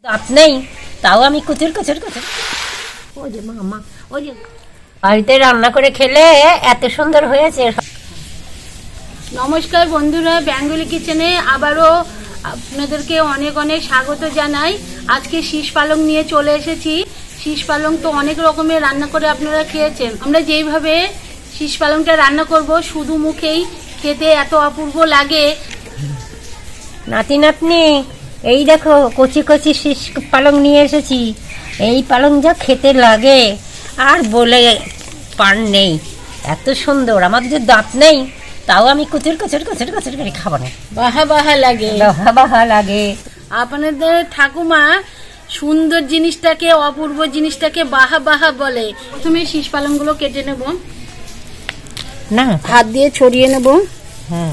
দাঁত নেই, তাও আমি কুচুর কুচুর কুচুর। ও যে মা, ও যে বাড়িতে রান্না করে খেলে এত সুন্দর হয়েছে। নমস্কার বন্ধুরা, বেঙ্গলি কিচেনে আবারও আপনাদেরকে অনেক অনেক স্বাগত জানাই। আজকে শীষ পালং নিয়ে চলে এসেছি। শীষ পালং তো অনেক রকমের রান্না করে আপনারা খেয়েছেন। আমরা যেইভাবে শীষ পালংটা রান্না করব, শুধু মুখেই খেতে এত অপূর্ব লাগে। নাতি নাতনি, এই দেখো কচি কচি শীষ পালং নিয়ে এসেছি। এই পালং যা খেতে লাগে আর বলে পার নেই, এত সুন্দর। আমার যে দাঁত নেই, তাও আমি কুচুর কুচুর কুচুর কুচুর করে খাবো না। বাহা বাহা লাগে, বাহা বাহা লাগে। আপনাদের ঠাকুমা সুন্দর জিনিসটাকে, অপূর্ব জিনিসটাকে বাহা বাহা বলে। প্রথমে শীষ পালংগুলো কেটে নেব, না হাত দিয়ে ছড়িয়ে নেব। হ্যাঁ,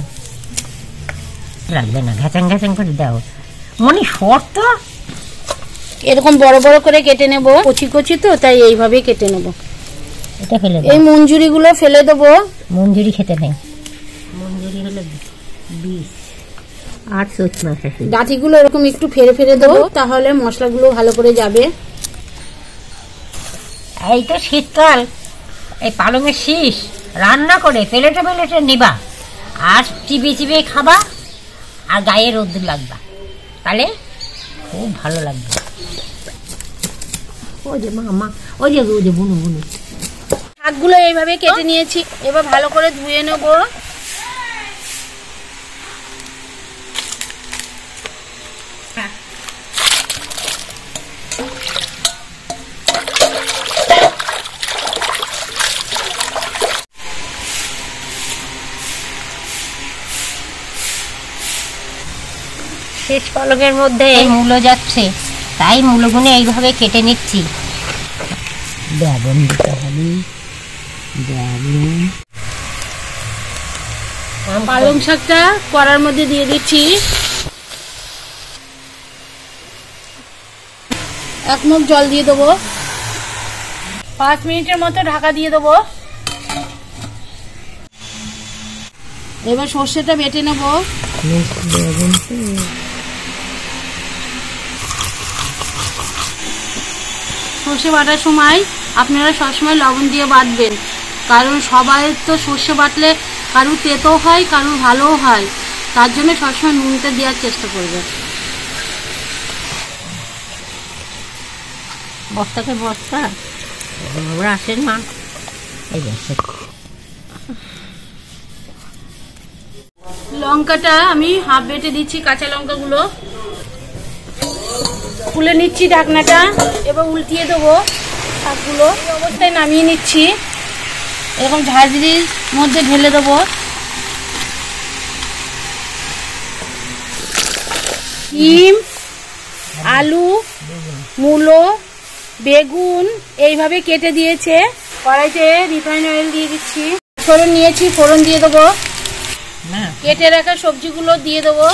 লাগবে না, ঘ্যাচাং ঘ্যাচাং করে দাও মনি। শর্ত এরকম বড় বড় করে কেটে নেব, কচি কচি তো তাই এইভাবে কেটে নেব। এটা ফেলে দাও। এই মঞ্জুরিগুলো ফেলে দেবো। মঞ্জুরি খেতে নেই, মঞ্জুরি হলো বিষ আর সুচনা। ডাঁটিগুলো এরকম একটু ফেরে ফেরে দেবো, তাহলে মশলাগুলো ভালো করে যাবে। এই তো শীতকাল, এই পালংয়ের শীষ রান্না করে প্লেটে প্লেটে নিবা, আর চিবিয়ে চিবিয়ে খাবা, আর গায়ে রোদ্দুর লাগবা, তাহলে খুব ভালো লাগবে। ও যে মা, ও যে বুনু বুনু। শাকগুলো এইভাবে কেটে নিয়েছি, এবার ভালো করে ধুয়ে নেব। শেষ পালকের মধ্যে মূলো যাচ্ছে, তাই মূলগুলো এইভাবে কেটে নিচ্ছি। বেগুন দিতে হবে, বেগুন। পালং শাকটা কড়ার মধ্যে দিয়ে দিচ্ছি। 1 মুখ জল দিয়ে দেবো। 5 মিনিটের মতো ঢাকা দিয়ে দেবো। এবার সর্ষেটা বেটে নেব। সর্ষে বাটার সময় আপনারা সবসময় লবণ দিয়ে বাটবেন, কারণ সবাই তো সর্ষে বাটলে কারুর তেতো হয়, কারুর ভালোও হয়। তার জন্য সবসময় নুনটা দেওয়ার চেষ্টা করবেন। বস্তাকে বস্তা ওরা আসেন মা, এই লঙ্কাটা আমি হাফ বেটে দিচ্ছি, কাঁচা লঙ্কাগুলো খুলে নিচ্ছি ঢাকনাটা। এবার উল্টিয়ে দেবো শাকগুলো। এই অবস্থায় নামিয়ে নিচ্ছি, এরকম ঝাঁঝরির মধ্যে ঢেলে দেবো। ডিম, আলু, মূলো, বেগুন এইভাবে কেটে দিয়েছে। কড়াইতে রিফাইন অয়েল দিয়ে দিচ্ছি। ফোড়ন নিয়েছি, ফোড়ন দিয়ে দেবো। কেটে রাখা সবজিগুলো দিয়ে দেবো।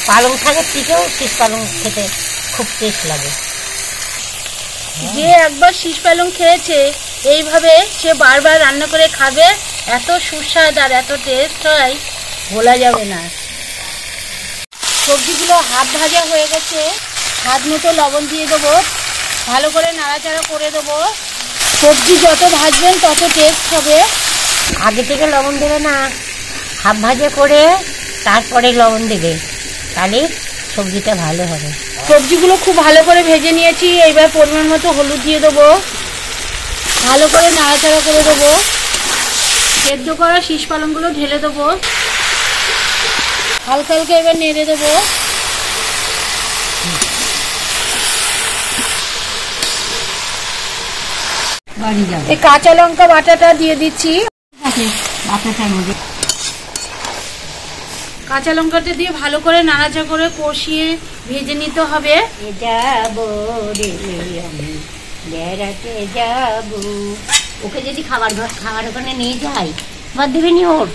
পালং শাকের থেকেও শীষ পালং খেতে খুব টেস্ট লাগে। যে একবার শীষ পালং খেয়েছে এইভাবে, সে বারবার রান্না করে খাবে। এত সুস্বাদ আর এত টেস্ট হয়, বলা যাবে না। সবজিগুলো হাফ ভাজা হয়ে গেছে, স্বাদ মতো লবণ দিয়ে দেবো। ভালো করে নাড়াচাড়া করে দেবো। সবজি যত ভাজবেন তত টেস্ট হবে। আগে থেকে লবণ দেবে না, হাফ ভাজা করে তারপরে লবণ দেবে, তাহলে সবজিটা ভালো হবে। সবজিগুলো খুব ভালো করে ভেজে নিয়েছি। এইবার পরিমাণ মতো হলুদ দিয়ে দেবো। ভালো করে নাড়াচাড়া করে দেবো। সেদ্ধ করা শীষ পালংগুলো ঢেলে দেবো। হালকা হালকা এবার নেড়ে দেবো। এই কাঁচা লঙ্কা বাটাটা দিয়ে দিচ্ছি। কাঁচা লঙ্কাটা দিয়ে ভালো করে নাড়াচাড়া করে কষিয়ে ভেজে নিতে হবে। যাবো রে আমি বেড়াতে যাবো, ওকে যদি খাবার ওখানে নিয়ে যাই, বাদ দেবেনি ওর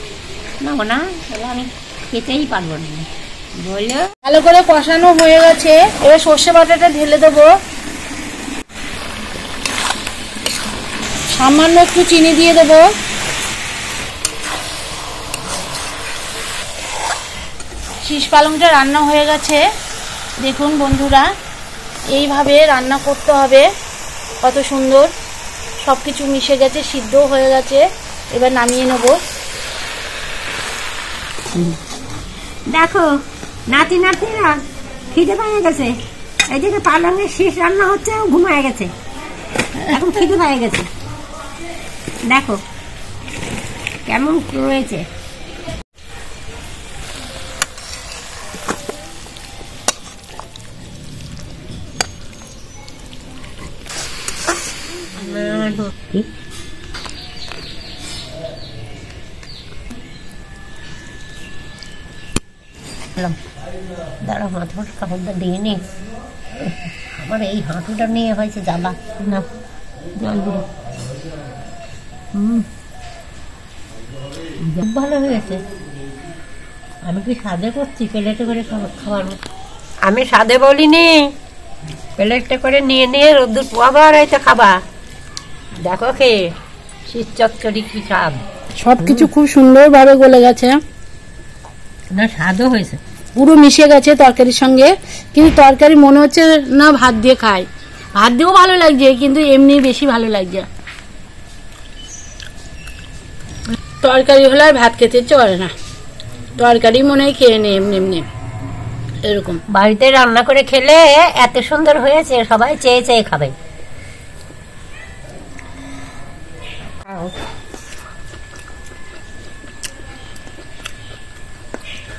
না না, তাহলে আমি খেতেই পারবো না। বলো, ভালো করে কষানো হয়ে গেছে, এবার সর্ষে বাটাটা ঢেলে দেবো। সামান্য একটু চিনি দিয়ে দেব। শীষ পালংটা রান্না হয়ে গেছে। দেখুন বন্ধুরা, এইভাবে রান্না করতে হবে। কত সুন্দর সব কিছু মিশে গেছে, সিদ্ধ হয়ে গেছে। এবার নামিয়ে নেব। দেখো নাতি নাতনিরা খিদে পেয়ে গেছে, এইদিকে পালংয়ের শীষ রান্না হচ্ছে, ও ঘুমায় গেছে, এখন খিদে পেয়ে গেছে। দেখো কেমন রয়েছে। দাঁড়া মাথার কাপড়টা দিয়ে নি, আমার এই হাঁটুটা নিয়ে হয়েছে জ্বালা। না জল দিল, খুব ভালো হয়েছে। আমি কি সাদে করছি প্লেটে করে খাবার? আমি সাদে বলিনি, প্লেটে করে নিয়ে নিয়ে রোদ্দুর পোয়াবার হয়তো খাবা। দেখো খেয়ে শীত চচ্চড়ি কি স্বাদ। সবকিছু খুব সুন্দরভাবে গলে গেছে, না স্বাদও হয়েছে, পুরো মিশে গেছে তরকারির সঙ্গে। কিন্তু তরকারি মনে হচ্ছে না ভাত দিয়ে খাই। ভাত দিয়েও ভালো লাগছে, কিন্তু এমনি বেশি ভালো লাগছে। তরকারি হলে আর ভাত খেতে ইচ্ছে করে না, তরকারি মনে হয় খেয়ে নে এমনি এমনি এরকম। বাড়িতে রান্না করে খেলে এত সুন্দর হয়েছে, সবাই চেয়ে চেয়ে খাবে।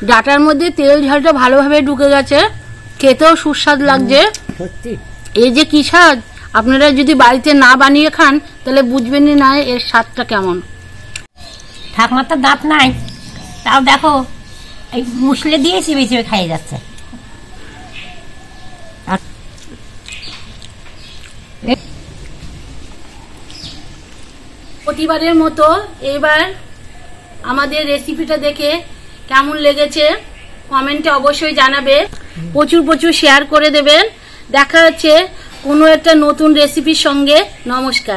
ডাটার মধ্যে তেল ঝালটা ভালোভাবে ঢুকে গেছে, খেতেও সুস্বাদ লাগছে। সত্যি এই যে কি স্বাদ, আপনারা যদি বাড়িতে না বানিয়ে খান তাহলে বুঝবেনই না এর স্বাদটা কেমন। ঠাকুমার তো দাঁত নাই, তাও দেখো এই মুসলে দিয়ে চিবে চিবে খাইয়ে যাচ্ছে। প্রতিবারের মতো এবার আমাদের রেসিপিটা দেখে কেমন লেগেছে কমেন্টে অবশ্যই জানাবে। প্রচুর প্রচুর শেয়ার করে দেবেন। দেখা হচ্ছে কোনো একটা নতুন রেসিপির সঙ্গে। নমস্কার।